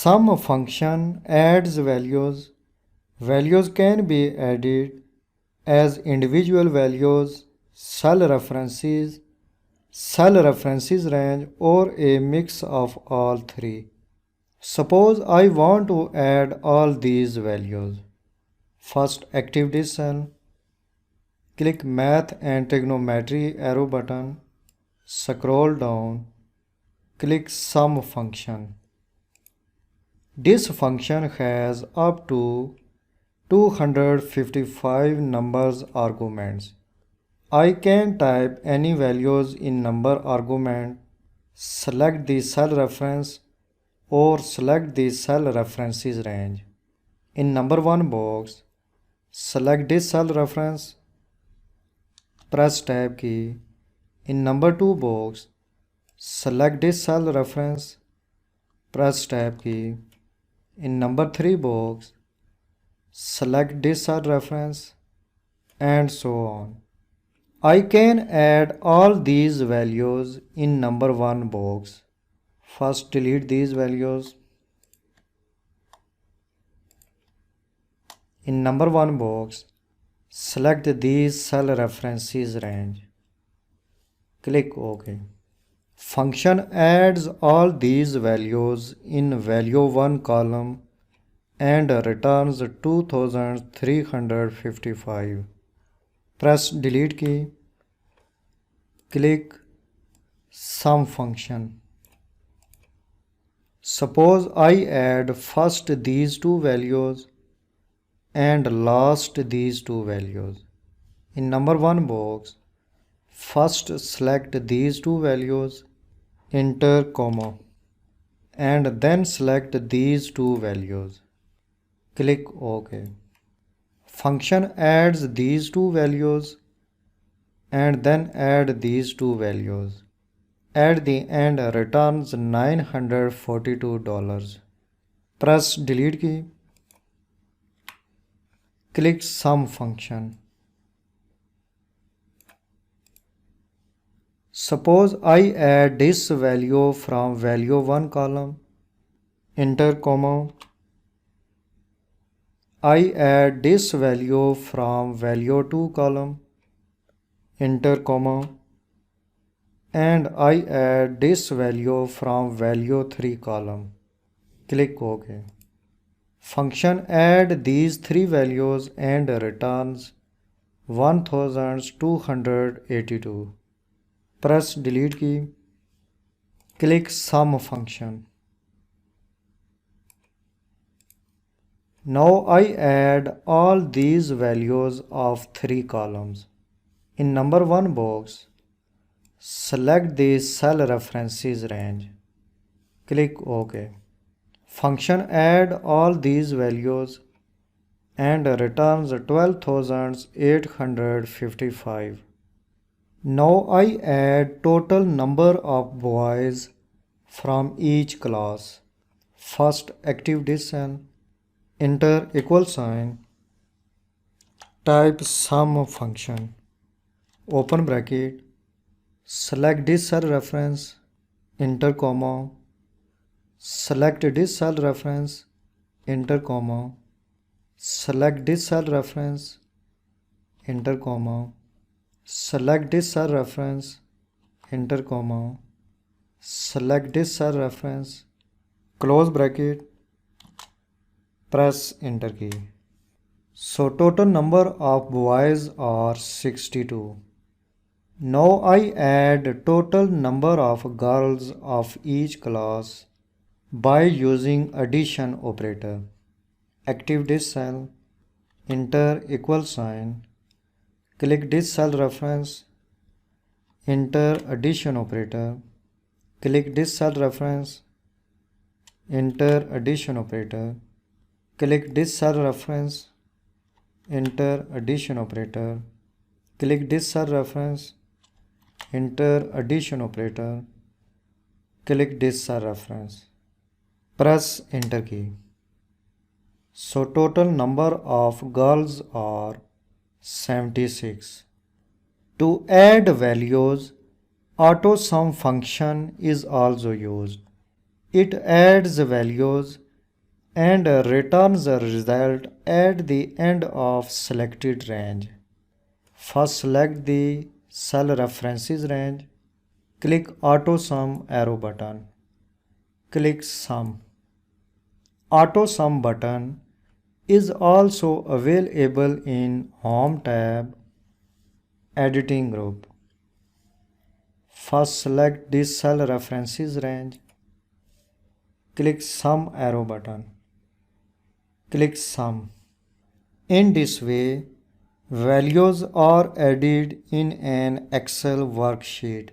Sum function adds values. Values can be added as individual values, cell references range, or a mix of all three. Suppose I want to add all these values. First, active this cell. Click Math and Trigonometry arrow button. Scroll down. Click Sum function. This function has up to 255 numbers arguments. I can type any values in number argument, select the cell reference or select the cell references range. In number 1 box, select this cell reference, press tab key. In number 2 box, select this cell reference, press tab key. In number 3 box, select this cell reference, and so on. I can add all these values in number 1 box. First, delete these values. In number 1 box, select these cell references range. Click OK. Function adds all these values in value 1 column and returns 2355. Press delete key. Click Sum function. Suppose I add first these two values and last these two values. In number 1 box, first select these two values, enter comma, and then select these two values. Click OK. Function adds these two values and then add these two values. At the end returns $942. Press delete key. Click Sum function. Suppose I add this value from value 1 column, enter comma. I add this value from value 2 column, enter comma, and I add this value from value 3 column. Click OK. Function add these three values and returns 1282. Press delete key. Click Sum function. Now I add all these values of 3 columns. In number 1 box, select the cell references range. Click OK. Function add all these values and returns 12,855. Now I add total number of boys from each class. First, active this cell. Enter equal sign. Type sum function. Open bracket. Select this cell reference. Enter comma. Select this cell reference. Enter comma. Select this cell reference. Enter comma. Select this cell reference. Enter comma. Select this cell reference. Close bracket. Press enter key. So total number of boys are 62. Now I add total number of girls of each class by using addition operator. Active this cell. Enter equal sign. Click this cell reference. Enter addition operator. Click this cell reference. Enter addition operator. Click this cell reference. Enter addition operator. Click this cell reference. Enter addition operator. Click this cell reference. Press enter key. So total number of girls are 76. To add values, AutoSum function is also used. It adds values and returns the result at the end of selected range. First select the cell references range. Click Auto Sum arrow button. Click Sum. Auto Sum button is also available in Home tab, Editing group. First select this cell references range. Click Sum arrow button. Click Sum. In this way, values are added in an Excel worksheet.